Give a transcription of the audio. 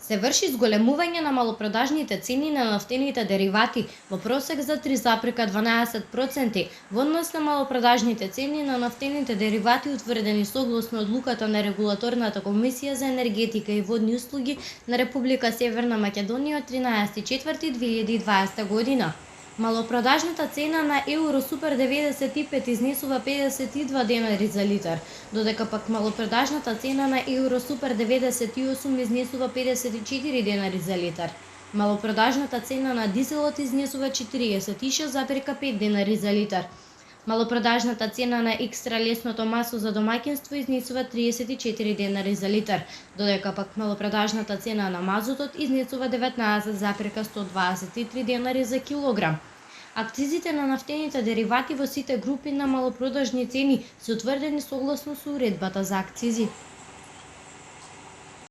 Се врши зголемување на малопродажните цени на нафтените деривати во просек за 3,12%, во однос на малопродажните цени на нафтените деривати утврдени согласно одлуката на Регулаторната комисија за енергетика и водни услуги на Република Северна Македонија од 13.4.2020 година. Малопродажната цена на Евро Супер 95 изнесува 52 денари за литар, додека пак малопродажната цена на Евро Супер 98 изнесува 54 денари за литар. Малопродажната цена на дизелот изнесува 46,5 денари за литар. Малопродажната цена на екстра лесното масло за домаќинство изнесува 34 денари за литар, додека пак малопродажната цена на мазутот изнесува 19,123 денари за килограм. Акцизите на нафтените деривати во сите групи на малопродажни цени се утврдени согласно со уредбата за акцизи.